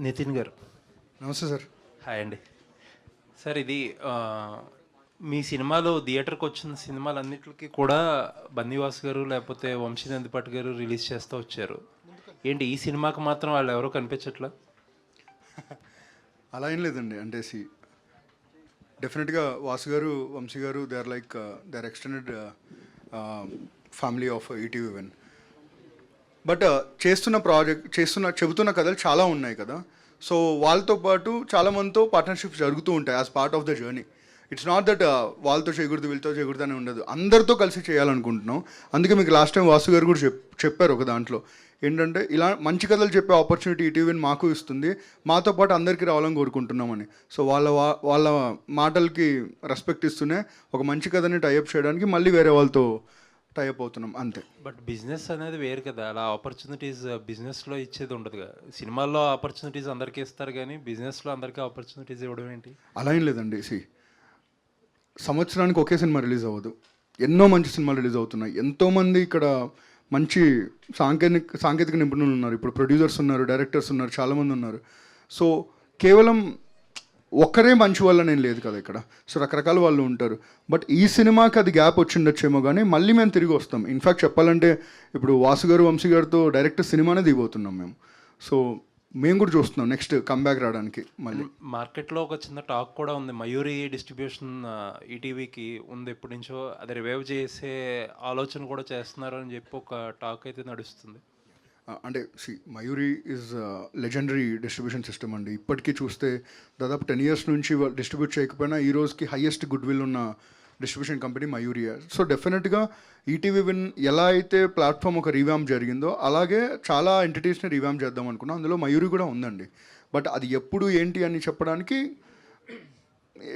నితిన్ గారు నమస్తే sir. Hi అండి. సార్ ఇది మీ సినిమాలో థియేటర్కి వచ్చిన సినిమాలన్నిటికీ కూడా బన్నీవాస్ గారు లేకపోతే వంశీ నందిపాటి గారు రిలీజ్ చేస్తూ వచ్చారు. ఏంటి ఈ సినిమాకి మాత్రం వాళ్ళు ఎవరో కనిపించట్లా? అలా ఏం లేదండి. అంటే డెఫినెట్గా Vasu garu, Vamshi garu they are like they are extended family of ETV one. But చెబుతున్న కథలు చాలా ఉన్నాయి కదా. సో వాళ్ళతో పాటు చాలామందితో పార్ట్నర్షిప్స్ జరుగుతూ ఉంటాయి as part of the journey. It's not that వాళ్ళతో చేయకూడదు వీళ్ళతో చేయకూడదు అని ఉండదు, అందరితో కలిసి చేయాలనుకుంటున్నాం. అందుకే మీకు లాస్ట్ టైం వాసు గారు కూడా చెప్పారు ఒక దాంట్లో ఏంటంటే ఇలా మంచి కథలు చెప్పే ఆపర్చునిటీ ఈటీవీని మాకు ఇస్తుంది, మాతో పాటు అందరికీ రావాలని కోరుకుంటున్నామని. సో వాళ్ళ మాటలకి రెస్పెక్ట్ ఇస్తూనే ఒక మంచి కథని టైఅప్ చేయడానికి మళ్ళీ వేరే వాళ్ళతో టైఅప్ అవుతున్నాం అంతే. బట్ బిజినెస్ అనేది వేరు కదా, అలా ఆపర్చునిటీస్ బిజినెస్లో ఇచ్చేది ఉండదు కదా. సినిమాల్లో ఆపర్చునిటీస్ అందరికీ ఇస్తారు కానీ బిజినెస్లో అందరికీ ఆపర్చునిటీస్ ఇవ్వడం ఏంటి? అలా ఏం లేదండి. సంవత్సరానికి ఒకే సినిమా రిలీజ్ అవ్వదు, ఎన్నో మంచి సినిమాలు రిలీజ్ అవుతున్నాయి. ఎంతోమంది ఇక్కడ మంచి సాంకేతిక నిపుణులు ఉన్నారు, ఇప్పుడు ప్రొడ్యూసర్స్ ఉన్నారు, డైరెక్టర్స్ ఉన్నారు, చాలామంది ఉన్నారు. సో కేవలం ఒక్కరే మంచి వల్ల నేను లేదు కదా ఇక్కడ. సో రకరకాల వాళ్ళు ఉంటారు. బట్ ఈ సినిమాకి అది గ్యాప్ వచ్చిండొచ్చేమో కానీ మళ్ళీ మేము తిరిగి వస్తాం. ఇన్ఫ్యాక్ట్ చెప్పాలంటే ఇప్పుడు వాసు గారు, వంశీ గారితో డైరెక్ట్ సినిమానే దిగిపోతున్నాం మేము. సో మేము కూడా చూస్తున్నాం నెక్స్ట్ కంబ్యాక్ రావడానికి. మళ్ళీ మార్కెట్లో ఒక చిన్న టాక్ కూడా ఉంది, మయూరి డిస్ట్రిబ్యూషన్ ఈటీవీకి ఉంది ఎప్పటి నుంచో, అది రివైవ్ చేసే ఆలోచన కూడా చేస్తున్నారు అని చెప్పి ఒక టాక్ అయితే నడుస్తుంది. అంటే Mayuri is legendary distribution system అండి. ఇప్పటికీ చూస్తే దాదాపు 10 years నుంచి డిస్ట్రిబ్యూట్ చేయకపోయినా ఈ రోజుకి హైయెస్ట్ గుడ్ విల్ ఉన్న డిస్ట్రిబ్యూషన్ కంపెనీ మయూరియా. సో డెఫినెట్గా ఈటీవీ విన్ ఎలా అయితే ప్లాట్ఫామ్ ఒక రీవ్యామ్ జరిగిందో అలాగే చాలా ఎంటిటీస్ని రీవ్యామ్ చేద్దాం అనుకున్నాం. అందులో మయూరి కూడా ఉందండి. బట్ అది ఎప్పుడు ఏంటి అని చెప్పడానికి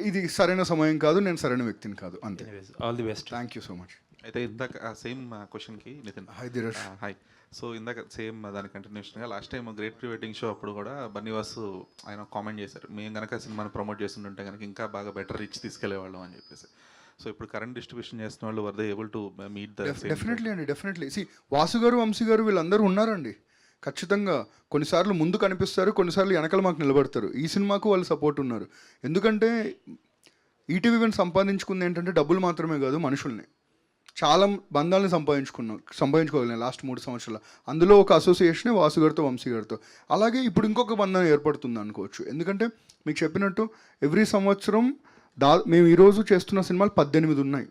ఇది సరైన సమయం కాదు, నేను సరైన వ్యక్తిని కాదు, అంతే. All the best. Thank you so much. అయితే ఇందాక సేమ్ క్వశ్చన్కి Nitin. Hi Dheeraj. Hi. So ఇందాక సేమ్ దాని కంటిన్యూషన్గా last time great pre wedding show అప్పుడు కూడా బన్నీవాసు ఆయన కామెంట్ చేశారు, మేము కనుక సినిమాని ప్రమోట్ చేస్తుంటే కనుక ఇంకా బాగా బెటర్ రీచ్ తీసుకెళ్లేవాళ్ళం అని చెప్పేసి. సో ఇప్పుడు కరెంట్ డిస్ట్రిబ్యూషన్ చేస్తున్న వాళ్ళు were they able to meet the definitely అండి, డెఫినెట్లీ. వాసు గారు, వంశీ గారు వీళ్ళందరూ ఉన్నారండి. ఖచ్చితంగా కొన్నిసార్లు ముందు కనిపిస్తారు, కొన్నిసార్లు వెనకాల మాకు నిలబడతారు. ఈ సినిమాకు వాళ్ళు సపోర్ట్ ఉన్నారు. ఎందుకంటే ఈటీవీ వన్ సంపాదించుకుంది ఏంటంటే డబ్బులు మాత్రమే కాదు, మనుషుల్ని, చాలా బంధాలను సంపాదించుకోగలిగినాయి లాస్ట్ 3 సంవత్సరాలు. అందులో ఒక అసోసియేషనే వాసు గారితో, వంశీ గారితో. అలాగే ఇప్పుడు ఇంకొక బంధం ఏర్పడుతుంది అనుకోవచ్చు. ఎందుకంటే మీకు చెప్పినట్టు ఎవ్రీ సంవత్సరం మేము ఈరోజు చేస్తున్న సినిమాలు 18 ఉన్నాయి,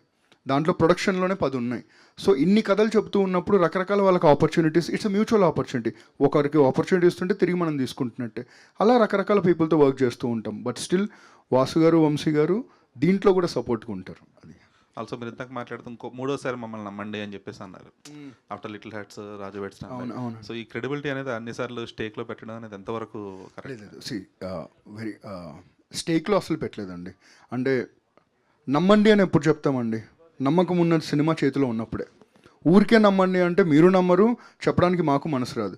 దాంట్లో ప్రొడక్షన్లోనే 10 ఉన్నాయి. సో ఇన్ని కథలు చెప్తూ ఉన్నప్పుడు రకరకాల వాళ్ళకి ఆపర్చునిటీస్, ఇట్స్ మ్యూచువల్ ఆపర్చునిటీ. ఒకరికి ఆపర్చునిటీ ఇస్తుంటే తిరిగి మనం తీసుకుంటున్నట్టే. అలా రకరకాల పీపుల్తో వర్క్ చేస్తూ ఉంటాం. బట్ స్టిల్ వాసు గారు, వంశీ గారు దీంట్లో కూడా సపోర్ట్గా ఉంటారు. అది ఆల్సో మీరు ఇంతకు మాట్లాడుతూ మూడోసారి మమ్మల్ని నమ్మండి అని చెప్పేసి అన్నారు ఆఫ్టర్ లిటిల్ హార్ట్స్, రాజు వెడ్స్. సో ఈ క్రెడిబిలిటీ అనేది అన్నిసార్లు స్టేక్లో పెట్టడం అనేది ఎంతవరకు కరెక్ట్? వెరీ స్టేక్లో అసలు పెట్టలేదండి. అంటే నమ్మండి అని ఎప్పుడు చెప్తామండి? నమ్మకం ఉన్న సినిమా చేతిలో ఉన్నప్పుడే. ఊరికే నమ్మండి అంటే మీరు నమ్మరు, చెప్పడానికి మాకు మనసు రాదు.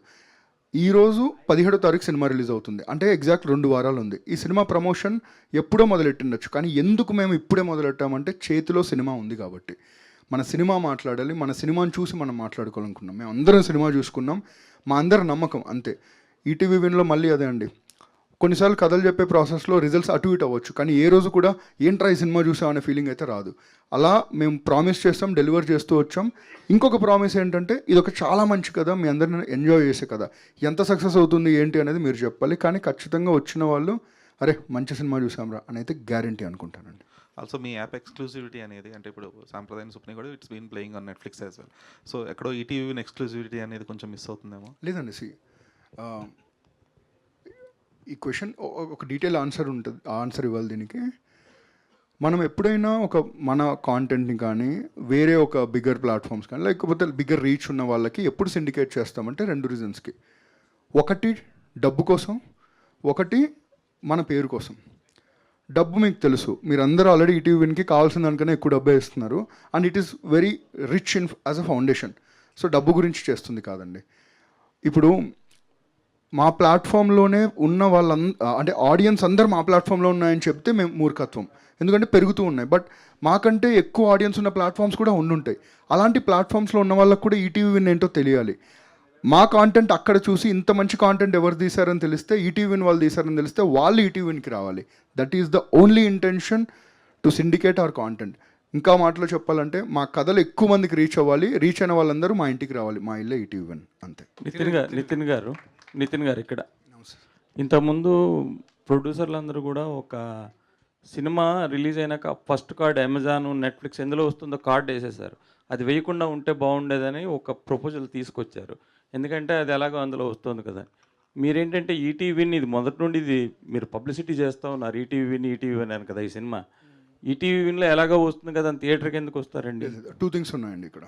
ఈరోజు 17వ తారీఖు సినిమా రిలీజ్ అవుతుంది, అంటే ఎగ్జాక్ట్ 2 వారాలు ఉంది. ఈ సినిమా ప్రమోషన్ ఎప్పుడో మొదలెట్టిండొచ్చు, కానీ ఎందుకు మేము ఇప్పుడే మొదలెట్టామంటే చేతిలో సినిమా ఉంది కాబట్టి. మన సినిమా మాట్లాడాలి, మన సినిమాని చూసి మనం మాట్లాడుకోవాలనుకున్నాం. మేము అందరం సినిమా చూసుకున్నాం, మా అందరి నమ్మకం అంతే. ఈటీవీ విన్లో మళ్ళీ అదే అండి, కొన్నిసార్లు కథలు చెప్పే ప్రాసెస్లో రిజల్ట్స్ అటు ఇటు అవ్వచ్చు, కానీ ఏ రోజు కూడా ఏంట్రా ఈ సినిమా చూసాం అనే ఫీలింగ్ అయితే రాదు. అలా మేము ప్రామిస్ చేస్తాం, డెలివర్ చేస్తూ వచ్చాం. ఇంకొక ప్రామిస్ ఏంటంటే ఇది ఒక చాలా మంచి కథ, మీ అందరిని ఎంజాయ్ చేసే కథ. ఎంత సక్సెస్ అవుతుంది ఏంటి అనేది మీరు చెప్పాలి, కానీ ఖచ్చితంగా వచ్చిన వాళ్ళు అరే మంచి సినిమా చూసాంరా అని అయితే గ్యారంటీ అనుకుంటానండి. ఆల్సో మీ యాప్ ఎక్స్క్లూసివిటీ అనేది, అంటే ఇప్పుడు సాంప్రదాయం సుప్ని కూడా it's been playing on Netflix as well. So ఎక్కడో ఈటీవీ ఎక్స్క్లూసివిటీ అనేది కొంచెం మిస్ అవుతుందేమో. లేదండి, ఈ క్వశ్చన్ ఒక డీటెయిల్ ఆన్సర్ ఇవ్వాలి దీనికి. మనం ఎప్పుడైనా మన కాంటెంట్ని కానీ వేరే ఒక బిగ్గర్ ప్లాట్ఫామ్స్ కానీ లేకపోతే బిగ్గర్ రీచ్ ఉన్న వాళ్ళకి ఎప్పుడు సిండికేట్ చేస్తామంటే 2 రీజన్స్కి. ఒకటి డబ్బు కోసం, ఒకటి మన పేరు కోసం. డబ్బు మీకు తెలుసు, మీరందరూ ఆల్రెడీ ఈటీవీ విన్కి కావాల్సిన దానికన్నా ఎక్కువ డబ్బే ఇస్తున్నారు, and it is very rich in as a foundation. So డబ్బు గురించి చేస్తుంది కాదండి. ఇప్పుడు మా ప్లాట్ఫామ్లోనే ఉన్న అంటే ఆడియన్స్ అందరూ మా ప్లాట్ఫామ్లో ఉన్నాయని చెప్తే మేము మూర్ఖత్వం, ఎందుకంటే పెరుగుతూ ఉన్నాయి. బట్ మాకంటే ఎక్కువ ఆడియన్స్ ఉన్న ప్లాట్ఫామ్స్ కూడా ఉండుంటాయి. అలాంటి ప్లాట్ఫామ్స్లో ఉన్న వాళ్ళకి కూడా ఈటీవీ విన్ ఏంటో తెలియాలి. మా కాంటెంట్ అక్కడ చూసి ఇంత మంచి కాంటెంట్ ఎవరు తీశారని తెలిస్తే, ఈటీవీ విన్ వాళ్ళు తీశారని తెలిస్తే వాళ్ళు ఈటీవీ విన్కి రావాలి. That is the only intention to syndicate our content. ఇంకా మాటలో చెప్పాలంటే మా కథలు ఎక్కువ మందికి రీచ్ అవ్వాలి. రీచ్ అయిన వాళ్ళందరూ మా ఇంటికి రావాలి. మా ఇల్లే ఈటీవీ విన్, అంతే. నితిన్ గారు ఇక్కడ ఇంతకుముందు ప్రొడ్యూసర్లు అందరూ కూడా ఒక సినిమా రిలీజ్ అయినాక ఫస్ట్ కార్డ్ అమెజాన్, నెట్ఫ్లిక్స్ ఎందులో వస్తుందో కార్డ్ వేసేసారు. అది వేయకుండా ఉంటే బాగుండేదని ఒక ప్రపోజల్ తీసుకొచ్చారు. ఎందుకంటే అది ఎలాగో అందులో వస్తుంది కదా. మీరేంటంటే ఈటీవీని ఇది మొదటి నుండి ఇది మీరు పబ్లిసిటీ చేస్తూ ఉన్నారు, ఈటీవీ విన్ అని కదా ఈ సినిమా. ఈటీవీ విన్లో ఎలాగో వస్తుంది కదా, థియేటర్కి ఎందుకు వస్తారండి? 2 థింగ్స్ ఉన్నాయండి ఇక్కడ.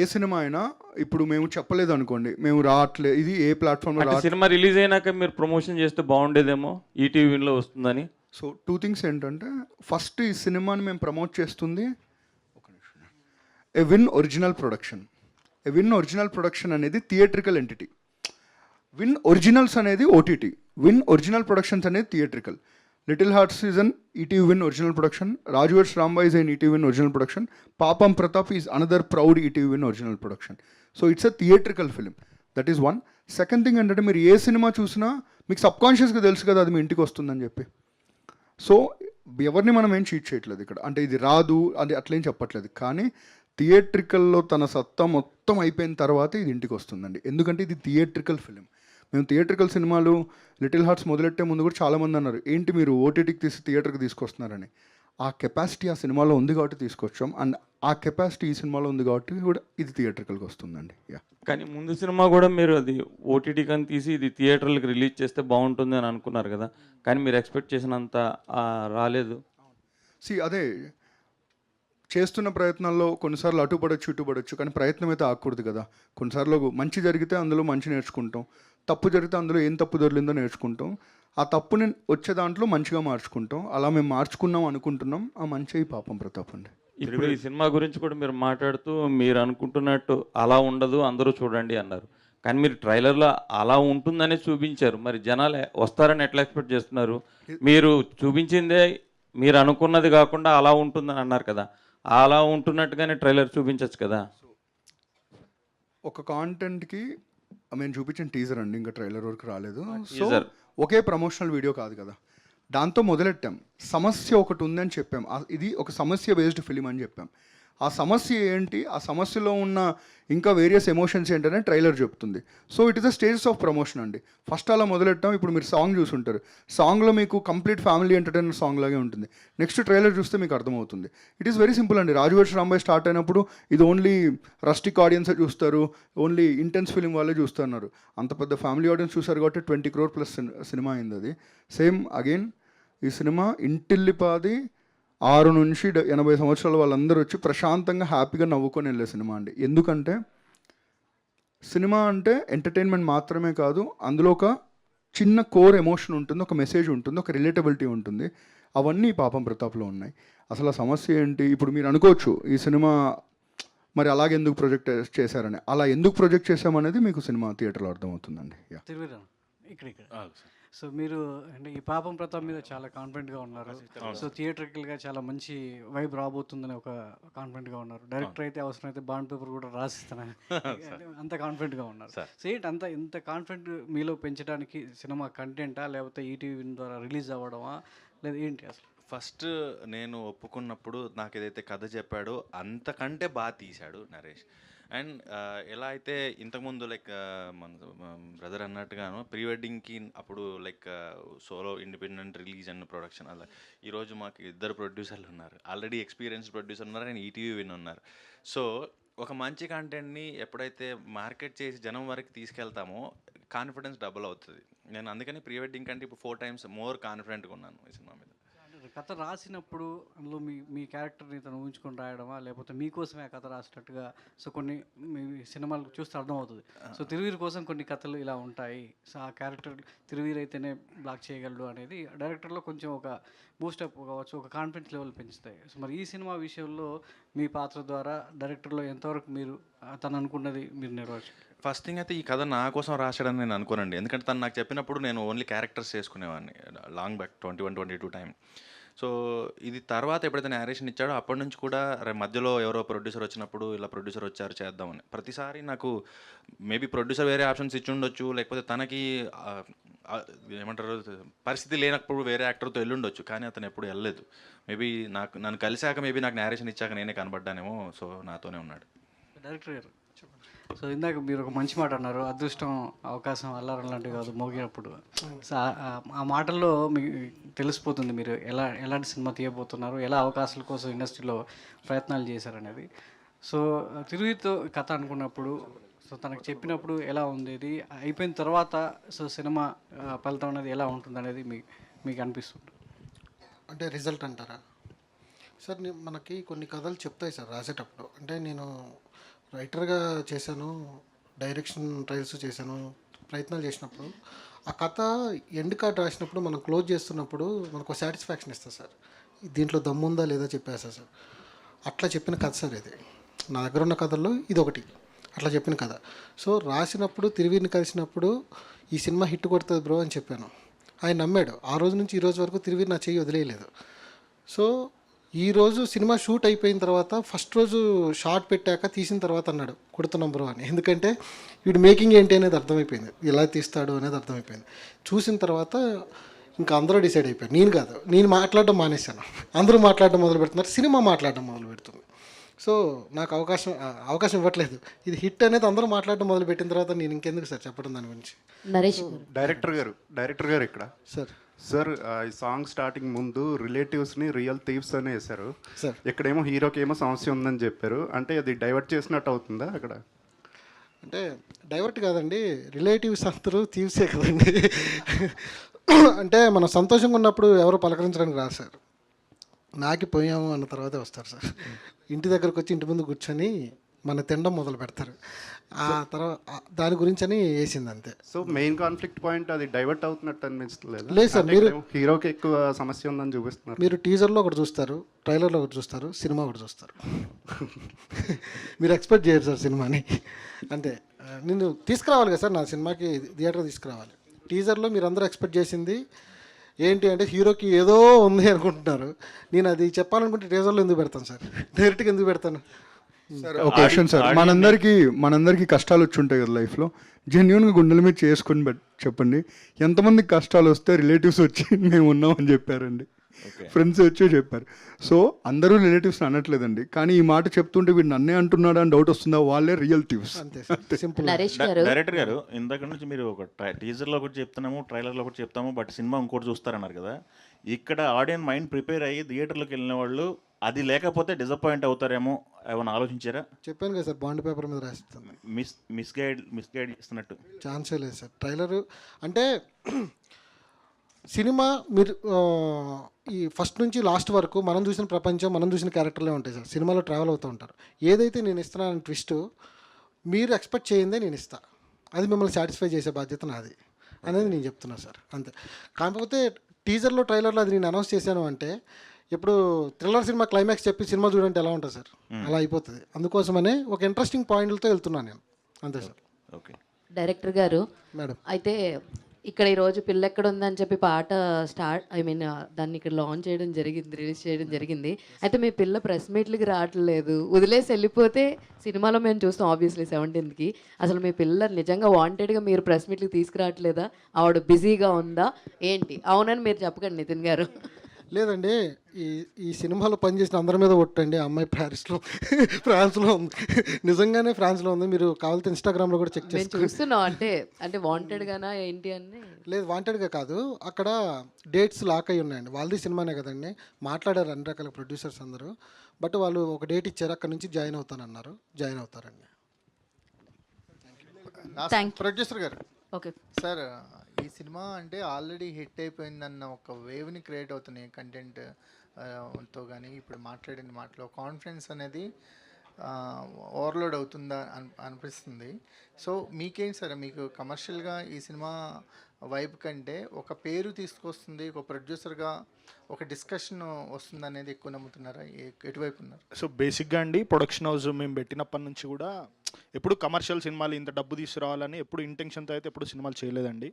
ఏ సినిమా అయినా ఇప్పుడు మేము చెప్పలేదు అనుకోండి, మేము రావట్లేదు, ఇది ఏ ప్లాట్ఫామ్లో సినిమా రిలీజ్ అయినాక మీరు ప్రమోషన్ చేస్తే బాగుండేదేమో ఈటీవీ విన్లో వస్తుందని. సో 2 థింగ్స్ ఏంటంటే, ఫస్ట్ ఈ సినిమాని మేము ప్రమోట్ చేస్తుంది Win original production. Win original production అనేది థియేట్రికల్ ఎంటిటీ. విన్ ఒరిజినల్స్ అనేది ఓటీటీ. విన్ ఒరిజినల్ ప్రొడక్షన్స్ అనేది theatrical. Little Hearts is an ETV Win original production. రాజువర్స్ Rambai is an ETV Win original production. Paapam Prathap is another proud ETV Win original production. So it's a theatrical film. That is one. Second thing ఏంటంటే, మీరు ఏ cinema చూసినా మీకు సబ్కాన్షియస్గా తెలుసు కదా అది మీ ఇంటికి వస్తుందని చెప్పి. సో ఎవరిని మనం ఏం చీట్ చేయట్లేదు ఇక్కడ. అంటే ఇది రాదు అది అట్లేం చెప్పట్లేదు. కానీ థియేట్రికల్లో తన సత్తా మొత్తం అయిపోయిన తర్వాత ఇది ఇంటికి వస్తుందండి. ఎందుకంటే ఇది థియేట్రికల్ ఫిలిం. మేము థియేట్రికల్ సినిమాలు లిటిల్ హార్ట్స్ మొదలెట్టే ముందు కూడా చాలామంది అన్నారు, ఏంటి మీరు ఓటీటీకి తీసి థియేటర్కి తీసుకొస్తున్నారని. ఆ కెపాసిటీ ఆ సినిమాలో ఉంది కాబట్టి తీసుకొచ్చాం. అండ్ ఆ కెపాసిటీ ఈ సినిమాలో ఉంది కాబట్టి కూడా ఇది థియేట్రికల్కి వస్తుందండి. యా. కానీ ముందు సినిమా కూడా మీరు అది ఓటీటీ కానీ తీసి ఇది థియేటర్లకు రిలీజ్ చేస్తే బాగుంటుంది అని అనుకున్నారు కదా, కానీ మీరు ఎక్స్పెక్ట్ చేసినంత రాలేదు. అదే చేస్తున్న ప్రయత్నాల్లో కొన్నిసార్లు అటుపడచ్చు ఇటుపడచ్చు, కానీ ప్రయత్నం అయితే ఆగకూడదు కదా. కొన్నిసార్లు మంచి జరిగితే అందులో మంచి నేర్చుకుంటాం, తప్పు జరిగితే అందులో ఏం తప్పు దొరికిందో నేర్చుకుంటాం. ఆ తప్పుని వచ్చే దాంట్లో మంచిగా మార్చుకుంటాం. అలా మేము మార్చుకున్నాం అనుకుంటున్నాం. ఆ మంచి పాపం ప్రతాప్ అండి. ఇప్పుడు ఈ సినిమా గురించి కూడా మీరు మాట్లాడుతూ మీరు అనుకుంటున్నట్టు అలా ఉండదు అందరూ చూడండి అన్నారు, కానీ మీరు ట్రైలర్లో అలా ఉంటుందనే చూపించారు. మరి జనాలు వస్తారని ఎట్లా ఎక్స్పెక్ట్ చేస్తున్నారు? మీరు చూపించిందే మీరు అనుకున్నది కాకుండా అలా ఉంటుందని అన్నారు కదా, అలా ఉంటున్నట్టుగానే ట్రైలర్ చూపించచ్చు కదా. ఒక కాంటెంట్కి మేము చూపించిన టీజర్ అండి, ఇంకా ట్రైలర్ వరకు రాలేదు. So teaser. ఒకే ప్రమోషనల్ వీడియో కాదు కదా, దాంతో మొదలెట్టాం. సమస్య ఒకటి ఉందని చెప్పాం. ఇది ఒక సమస్య బేస్డ్ ఫిలిం అని చెప్పాం. ఆ సమస్య ఏంటి, ఆ సమస్యలో ఉన్న ఇంకా వేరియస్ ఎమోషన్స్ ఏంటనే ట్రైలర్ చెప్తుంది. So it is a stages of promotion అండి. ఫస్ట్ అలా మొదలెట్టాం. ఇప్పుడు మీరు సాంగ్ చూసుంటారు, సాంగ్లో మీకు కంప్లీట్ ఫ్యామిలీ ఎంటర్టైనర్ సాంగ్ లాగే ఉంటుంది. నెక్స్ట్ ట్రైలర్ చూస్తే మీకు అర్థమవుతుంది. ఇట్ ఈస్ వెరీ సింపుల్ అండి. రాజువర్ష్ రాంబాయ్ స్టార్ట్ అయినప్పుడు ఇది ఓన్లీ రస్టిక్ ఆడియన్సే చూస్తారు, ఓన్లీ ఇంటెన్స్ ఫిలిం వాళ్ళే చూస్తున్నారు. అంత పెద్ద ఫ్యామిలీ ఆడియన్స్ చూసారు కాబట్టి 20 crore ప్లస్ సినిమా అయింది అది. సేమ్ అగైన్ ఈ సినిమా ఇంటిల్లిపాది 6 నుంచి 80 సంవత్సరాల వాళ్ళందరూ వచ్చి ప్రశాంతంగా హ్యాపీగా నవ్వుకొని వెళ్ళే సినిమా అండి. ఎందుకంటే సినిమా అంటే ఎంటర్టైన్మెంట్ మాత్రమే కాదు, అందులో ఒక చిన్న కోర్ ఎమోషన్ ఉంటుంది, ఒక మెసేజ్ ఉంటుంది, ఒక రిలేటబిలిటీ ఉంటుంది. అవన్నీ పాపం ప్రతాప్లో ఉన్నాయి. అసలు ఆ సమస్య ఏంటి? ఇప్పుడు మీరు అనుకోవచ్చు ఈ సినిమా మరి అలాగే ఎందుకు ప్రొజెక్ట్ చేశారని. అలా ఎందుకు ప్రొజెక్ట్ చేశామనేది మీకు సినిమా థియేటర్లో అర్థమవుతుందండి. ఇక్కడ సో మీరు అంటే ఈ పాపం ప్రతాప్ మీద చాలా కాన్ఫిడెంట్గా ఉన్నారు. సో థియేటర్కల్గా చాలా మంచి వైబ్ రాబోతుందని ఒక కాన్ఫిడెంట్గా ఉన్నారు. డైరెక్టర్ అయితే అవసరమైతే బాండ్ పేపర్ కూడా రాసిస్తాను అంత కాన్ఫిడెంట్గా ఉన్నారు. సో ఏంటి ఇంత కాన్ఫిడెంట్ మీలో పెంచడానికి సినిమా కంటెంటా లేకపోతే ఈటీవీ ద్వారా రిలీజ్ అవ్వడమా లేదా ఏంటి అసలు? ఫస్ట్ నేను ఒప్పుకున్నప్పుడు నాకు ఏదైతే కథ చెప్పాడో అంతకంటే బాగా తీశాడు నరేష్. అండ్ ఎలా అయితే ఇంతకుముందు లైక్ మన బ్రదర్ అన్నట్టుగాను ప్రీ వెడ్డింగ్కి అప్పుడు like solo independent release and production అలా ఈరోజు మాకు 2 ప్రొడ్యూసర్లు ఉన్నారు, ఆల్రెడీ ఎక్స్పీరియన్స్డ్ ప్రొడ్యూసర్ ఉన్నారు అండ్ ఈటీవీ విన్ ఉన్నారు. సో ఒక మంచి కంటెంట్ని ఎప్పుడైతే మార్కెట్ చేసి జనం వరకు తీసుకెళ్తామో కాన్ఫిడెన్స్ డబుల్ అవుతుంది. నేను అందుకని ప్రీ వెడ్డింగ్ కంటే ఇప్పుడు 4 times మోర్ కాన్ఫిడెంట్గా ఉన్నాను ఈ సినిమా మీద. కథ రాసినప్పుడు అందులో మీ క్యారెక్టర్ని తను ఊహించుకొని రాయడమా లేకపోతే మీకోసమే ఆ కథ రాసినట్టుగా? సో కొన్ని మీ సినిమాలు చూస్తే అర్థమవుతుంది. సో తిరువీరు కోసం కొన్ని కథలు ఇలా ఉంటాయి, సో ఆ క్యారెక్టర్ తిరువీరు అయితేనే బ్లాక్ చేయగలడు అనేది డైరెక్టర్లో కొంచెం ఒక బూస్టప్ కావచ్చు, ఒక కాన్ఫిడెన్స్ లెవెల్ పెంచుతాయి. సో మరి ఈ సినిమా విషయంలో మీ పాత్ర ద్వారా డైరెక్టర్లో ఎంతవరకు మీరు తను అనుకున్నది మీరు నెరవేర్చారు? ఫస్ట్ థింగ్ అయితే ఈ కథ నా కోసం రాశాడని నేను అనుకోనండి. ఎందుకంటే తను నాకు చెప్పినప్పుడు నేను ఓన్లీ క్యారెక్టర్స్ చేసుకునేవాడిని లాంగ్ బ్యాక్ 21-22 టైం. సో ఇది తర్వాత ఎప్పుడైతే నేరేషన్ ఇచ్చాడో అప్పటి నుంచి కూడా మధ్యలో ఎవరో ప్రొడ్యూసర్ వచ్చినప్పుడు ఇలా ప్రొడ్యూసర్ వచ్చారు చేద్దామని ప్రతిసారి నాకు మేబీ ప్రొడ్యూసర్ వేరే ఆప్షన్స్ ఇచ్చి ఉండొచ్చు, లేకపోతే తనకి ఏమంటారు పరిస్థితి లేనప్పుడు వేరే యాక్టర్తో వెళ్ళుండొచ్చు, కానీ అతను ఎప్పుడు వెళ్ళలేదు. మేబీ నన్ను కలిశాక మేబీ నాకు నేరేషన్ ఇచ్చాక నేనే కనబడ్డానేమో, సో నాతోనే ఉన్నాడు. డైరెక్టర్ గారు, సో ఇందాక మీరు ఒక మంచి మాట అన్నారు, అదృష్టం అవకాశం అల్లారం లాంటివి కాదు మోగినప్పుడు. సో ఆ మాటల్లో మీకు తెలిసిపోతుంది మీరు ఎలాంటి సినిమా తీయబోతున్నారు, ఎలా అవకాశాల కోసం ఇండస్ట్రీలో ప్రయత్నాలు చేశారనేది. సో తిరుగుతో కథ అనుకున్నప్పుడు, సో తనకు చెప్పినప్పుడు ఎలా ఉంది, ఇది అయిపోయిన తర్వాత సో సినిమా ఫలితం అనేది ఎలా ఉంటుంది అనేది మీకు అనిపిస్తుంది? అంటే రిజల్ట్ అంటారా సార్? మనకి కొన్ని కథలు చెప్తాయి సార్ రాసేటప్పుడు. అంటే నేను రైటర్గా చేశాను, డైరెక్షన్ ట్రయల్స్ చేశాను, ప్రయత్నాలు చేసినప్పుడు ఆ కథ ఎండ్ కార్డ్ రాసినప్పుడు మనం క్లోజ్ చేస్తున్నప్పుడు మనకు సాటిస్ఫాక్షన్ ఇస్తుంది సార్. దీంట్లో దమ్ముందా లేదా చెప్పేస్తా సార్. అట్లా చెప్పిన కథ సార్ ఇది. నా దగ్గర ఉన్న కథల్లో ఇది ఒకటి అట్లా చెప్పిన కథ. సో రాసినప్పుడు తిరువీరిని కలిసినప్పుడు ఈ సినిమా హిట్ కొడుతుంది బ్రో అని చెప్పాను. ఆయన నమ్మాడు. ఆ రోజు నుంచి ఈ రోజు వరకు తిరువీరి నా చెయ్యి వదిలేయలేదు. సో ఈరోజు సినిమా షూట్ అయిపోయిన తర్వాత ఫస్ట్ రోజు షార్ట్ పెట్టాక తీసిన తర్వాత అన్నాడు కొడుతున్నాం బ్రో అని. ఎందుకంటే వీడు మేకింగ్ ఏంటి అనేది అర్థమైపోయింది, ఎలా తీస్తాడు అనేది అర్థమైపోయింది. చూసిన తర్వాత ఇంకా అందరూ డిసైడ్ అయిపోయారు, నేను కాదు. నేను మాట్లాడడం మానేశాను, అందరూ మాట్లాడడం మొదలు పెడుతున్నారు, సినిమా మాట్లాడడం మొదలు పెడుతుంది. సో నాకు అవకాశం ఇవ్వట్లేదు. ఇది హిట్ అనేది అందరూ మాట్లాడడం మొదలు పెట్టిన తర్వాత నేను ఇంకెందుకు సార్ చెప్పడం దాని గురించి. నరేష్ డైరెక్టర్ గారు ఇక్కడ సార్ ఈ సాంగ్ స్టార్టింగ్ ముందు రిలేటివ్స్ని రియల్ థీవ్స్ అని వేశారు. సార్ ఇక్కడేమో హీరోకి ఏమో సమస్య ఉందని చెప్పారు. అంటే అది డైవర్ట్ చేసినట్టు అవుతుందా అక్కడ? అంటే డైవర్ట్ కాదండి, రిలేటివ్స్ అందరూ తీవ్సే కదండి. అంటే మనం సంతోషంగా ఉన్నప్పుడు ఎవరు పలకరించడానికి రాదు సార్. నాకి పోయాము అన్న తర్వాతే వస్తారు సార్. ఇంటి దగ్గరకు వచ్చి ఇంటి ముందు కూర్చొని మన తినడం మొదలు పెడతారు. ఆ తర్వాత దాని గురించి అని వేసింది అంతే. సో మెయిన్ కాన్ఫ్లిక్ట్ పాయింట్ అది డైవర్ట్ అవుతున్నట్టు అనిపించలేదు? లేదు సార్, మీరు హీరోకి ఎక్కువ సమస్య ఉందని చూపిస్తున్నారు. మీరు టీజర్లో ఒకటి చూస్తారు, ట్రైలర్లో ఒకటి చూస్తారు, సినిమా ఒకటి చూస్తారు. మీరు ఎక్స్పెక్ట్ చేయరు సార్ సినిమాని. అంటే నేను తీసుకురావాలి కదా సార్, నా సినిమాకి థియేటర్ తీసుకురావాలి. టీజర్లో మీరు అందరూ ఎక్స్పెక్ట్ చేసింది ఏంటి అంటే హీరోకి ఏదో ఉంది అనుకుంటున్నారు. నేను అది చెప్పాలనుకుంటే టీజర్లో ఎందుకు పెడతాను సార్, డైరెక్ట్గా ఎందుకు పెడతాను? సార్ ఒక క్వశ్చన్ సార్, మనందరికీ కష్టాలు వచ్చి ఉంటాయి కదా లైఫ్లో. జెన్యున్గా గుండెల మీద చేసుకొని చెప్పండి, ఎంతమందికి కష్టాలు వస్తే రిలేటివ్స్ వచ్చి మేము ఉన్నామని చెప్పారండి, ఫ్రెండ్స్ వచ్చి చెప్పారు. సో అందరూ రిలేటివ్స్ అనట్లేదండి, కానీ ఈ మాట చెప్తుంటే వీడు నన్నే అంటున్నాడు అని డౌట్ వస్తుందా? వాళ్ళే రియల్ థీవ్స్. అంతే సార్, సింపుల్. నరేష్ గారు, డైరెక్టర్ గారు ఇందాక నుంచి మీరు ఒక టీజర్లో ఒకటి చెప్తున్నాము, ట్రైలర్లో ఒకటి చెప్తాము, బట్ సినిమా ఇంకోటి చూస్తారన్నారు కదా. ఇక్కడ ఆడియన్స్ మైండ్ ప్రిపేర్ అయ్యి థియేటర్లోకి వెళ్ళిన వాళ్ళు అది లేకపోతే డిసప్పాయింట్ అవుతారేమో ఏమైనా ఆలోచించారా? చెప్పాను కదా సార్, బాండ్ పేపర్ మీద రాస్తాను. మిస్గైడ్ ఇస్తున్నట్టు ఛాన్సే లేదు సార్. ట్రైలరు అంటే సినిమా మీరు ఈ ఫస్ట్ నుంచి లాస్ట్ వరకు మనం చూసిన ప్రపంచం, మనం చూసిన క్యారెక్టర్లే ఉంటాయి సార్. సినిమాలో ట్రావెల్ అవుతూ ఉంటారు. ఏదైతే నేను ఇస్తున్నాను ట్విస్ట్ మీరు ఎక్స్పెక్ట్ చేయిందే నేను ఇస్తా, అది మిమ్మల్ని సాటిస్ఫై చేసే బాధ్యత నాది అనేది నేను చెప్తున్నాను సార్, అంతే. కాకపోతే టీజర్లో ట్రైలర్లో అది నేను అనౌన్స్ చేశాను అంటే ఇప్పుడు థ్రిల్లర్ సినిమా క్లైమాక్స్ చెప్పి సినిమా చూడంటే ఎలా ఉంటుంది సార్, అలా అయిపోతుంది. అందుకోసమనే ఒక ఇంట్రెస్టింగ్ పాయింట్లతో వెళ్తున్నాను నేను, అంతే సార్. ఓకే డైరెక్టర్ గారు, మేడం అయితే ఇక్కడ ఈరోజు పిల్ల ఎక్కడ ఉందని చెప్పి పాట దాన్ని ఇక్కడ లాంచ్ చేయడం జరిగింది, రిలీజ్ చేయడం జరిగింది. అయితే మీ పిల్ల ప్రెస్ మీట్లకి రావట్లేదు, వదిలేసి వెళ్ళిపోతే సినిమాలో మేము చూస్తాం ఆబ్వియస్లీ 17th. అసలు మీ పిల్ల నిజంగా వాంటెడ్గా మీరు ప్రెస్ మీట్లకి తీసుకురావట్లేదా? ఆవిడ బిజీగా ఉందా ఏంటి? అవునని మీరు చెప్పకండి నితిన్ గారు. లేదండి, ఈ సినిమాలో పనిచేసిన అందరి మీద ఒట్టండి. అమ్మాయి ఫ్రాన్స్లో ఉంది, నిజంగానే ఫ్రాన్స్లో ఉంది. మీరు కావాలంటే ఇన్స్టాగ్రామ్లో కూడా చెక్ మేము చేసుకోండి. చూస్తున్నాం, అంటే వాంటెడ్గానా ఏంటి అని. లేదు, వాంటెడ్గా కాదు, అక్కడ డేట్స్ లాక్ అయి ఉన్నాయండి. వాళ్ళది సినిమానే కదండి, మాట్లాడారు అన్ని రకాల ప్రొడ్యూసర్స్ అందరూ. బట్ వాళ్ళు ఒక డేట్ ఇచ్చారు, అక్కడ నుంచి జాయిన్ అవుతానన్నారు, జాయిన్ అవుతారండి. ప్రొడ్యూసర్ గారు, ఓకే సార్ ఈ సినిమా అంటే ఆల్రెడీ హిట్ అయిపోయిందన్న ఒక వేవ్ని క్రియేట్ అవుతున్నాయి కంటెంట్ తో, కానీ ఇప్పుడు మాట్లాడిన మాటలో కాన్ఫిడెన్స్ అనేది ఓవర్లోడ్ అవుతుందా అనిపిస్తుంది. సో మీకేంటి సార్, మీకు కమర్షియల్గా ఈ సినిమా వైబ్ కంటే ఒక పేరు తీసుకొస్తుంది, ఒక ప్రొడ్యూసర్గా ఒక డిస్కషన్ వస్తుంది అనేది ఎక్కువ నమ్ముతున్నారా? ఎటువైపు ఉన్నారు? సో బేసిక్గా అండి, ప్రొడక్షన్ హౌస్ మేము పెట్టినప్పటి నుంచి కూడా ఎప్పుడు కమర్షియల్ సినిమాలు ఇంత డబ్బు తీసుకురావాలని ఎప్పుడు ఇంటెన్షన్తో అయితే ఎప్పుడు సినిమాలు చేయలేదండి.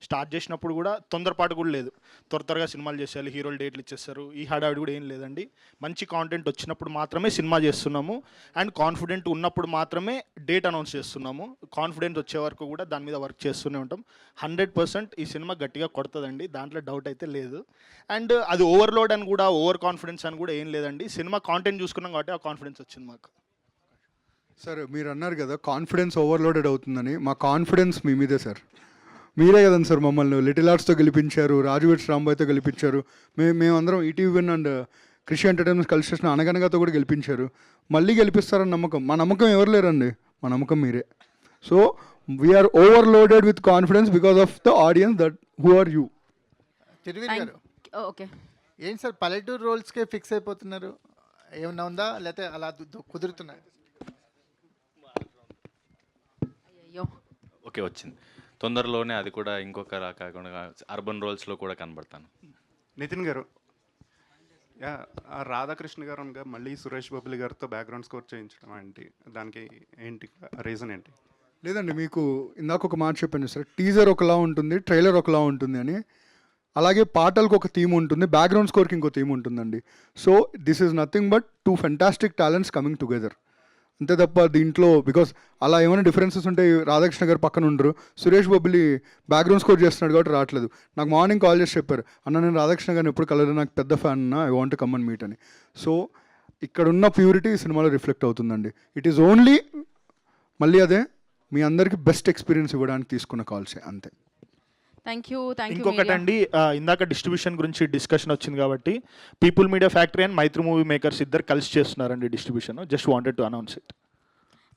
స్టార్ట్ చేసినప్పుడు కూడా తొందరపాటు కూడా లేదు, త్వరగా సినిమాలు చేసేయాలి, హీరోలు డేట్లు ఇచ్చేస్తారు, ఈ హడావిడి కూడా ఏం లేదండి. మంచి కాంటెంట్ వచ్చినప్పుడు మాత్రమే సినిమా చేస్తున్నాము అండ్ కాన్ఫిడెంట్ ఉన్నప్పుడు మాత్రమే డేట్ అనౌన్స్ చేస్తున్నాము. కాన్ఫిడెన్స్ వచ్చే వరకు కూడా దాని మీద వర్క్ చేస్తూనే ఉంటాం. 100% ఈ సినిమా గట్టిగా కొడుతుందండి, దాంట్లో డౌట్ అయితే లేదు. అండ్ అది ఓవర్లోడ్ అని కూడా ఓవర్ కాన్ఫిడెన్స్ అని కూడా ఏం లేదండి. సినిమా కాంటెంట్ చూసుకున్నాం కాబట్టి ఆ కాన్ఫిడెన్స్ వచ్చింది మాకు. సార్ మీరు అన్నారు కదా కాన్ఫిడెన్స్ ఓవర్లోడెడ్ అవుతుందని, మా కాన్ఫిడెన్స్ మీ మీదే సార్. మీరే కదండి సార్ మమ్మల్ని లిటిల్ ఆర్ట్స్తో గెలిపించారు, రాజు వెడ్స్ రాంబాయ్తో గెలిపించారు, మేమందరం ఈటీవీ విన్ అండ్ కృషి ఎంటర్టైన్మెంట్ కలిసి చేసిన అనగనగాతో కూడా గెలిపించారు. మళ్ళీ గెలిపిస్తారని నమ్మకం, మా నమ్మకం ఎవరు లేరండి, మా నమ్మకం మీరే. So we are overloaded with confidence because of the audience that who are you. Thiruveer garu, okay, ఏంటి సార్ పల్లెటూరు రోల్స్కే ఫిక్స్ అయిపోతున్నారు, ఏమన్నా ఉందా లేకపోతే అలా కుదురుతున్నాయి? అయ్యో ఓకే, వచ్చింది తొందరలోనే. అది కూడా ఇంకొకలా కాకుండా అర్బన్ రోల్స్లో కూడా కనబడతాను. నితిన్ గారు, రాధాకృష్ణ గారు అనగా మళ్ళీ సురేష్ బాబులి గారితో బ్యాక్గ్రౌండ్ స్కోర్ చేయించడం ఏంటి, దానికి ఏంటి రీజన్ ఏంటి? లేదండి, మీకు ఇందాక ఒక మాట చెప్పాను సార్, టీజర్ ఒకలా ఉంటుంది, ట్రైలర్ ఒకలా ఉంటుంది అని. అలాగే పాటలకు ఒక థీమ్ ఉంటుంది, బ్యాక్గ్రౌండ్ స్కోర్కి ఇంకో థీమ్ ఉంటుందండి. So this is nothing but 2 fantastic talents coming together, అంతే తప్ప దీంట్లో బికాస్ అలా ఏమైనా డిఫరెన్సెస్ ఉంటే రాధాకృష్ణ గారు పక్కన ఉండరు, సురేష్ బాబులి బ్యాక్గ్రౌండ్ స్కోర్ చేస్తున్నాడు కాబట్టి రావట్లేదు. నాకు మార్నింగ్ కాల్ చేసి చెప్పారు, అన్న నేను రాధాకృష్ణ గారిని ఎప్పుడు కలరు, నాకు పెద్ద ఫ్యాన్ అన్న, I want come and meet అని. సో ఇక్కడున్న ప్యూరిటీ ఈ సినిమాలో రిఫ్లెక్ట్ అవుతుందండి. ఇట్ ఈస్ ఓన్లీ మళ్ళీ అదే మీ అందరికీ బెస్ట్ ఎక్స్పీరియన్స్ ఇవ్వడానికి తీసుకున్న కాల్సే, అంతే. Thank you. ఇంకొకటండి, ఇందాక డిస్ట్రిబ్యూషన్ గురించి డిస్కషన్ వచ్చింది కాబట్టి People Media Factory and Mythri Movie Makers ఇద్దరు కలిసి చేస్తున్నారండి distribution. Just wanted to announce it.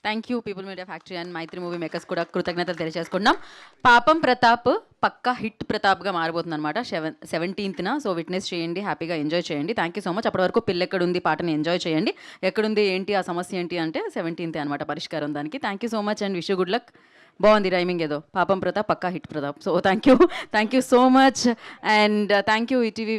Thank you People Media Factory and Mythri Movie Makers కూడా కృతజ్ఞతలు తెలియజేసుకున్నాం. పాపం ప్రతాప్ పక్కా హిట్ ప్రతాప్గా మారబోతుంది అనమాట 17th. సో విట్నెస్ చేయండి, హ్యాపీగా ఎంజాయ్ చేయండి. Thank you so much. అప్పటి వరకు పిల్లెక్కడుంది పాటని ఎంజాయ్ చేయండి. ఎక్కడుంది ఏంటి ఆ సమస్య ఏంటి అంటే 17th అనమాట పరిష్కారం దానికి. Thank you so much and wish you good luck. బాగుంది రైమింగ్ ఏదో, పాపం ప్రతాప్ పక్కా hit Prathap. So thank you so much and thank you ETV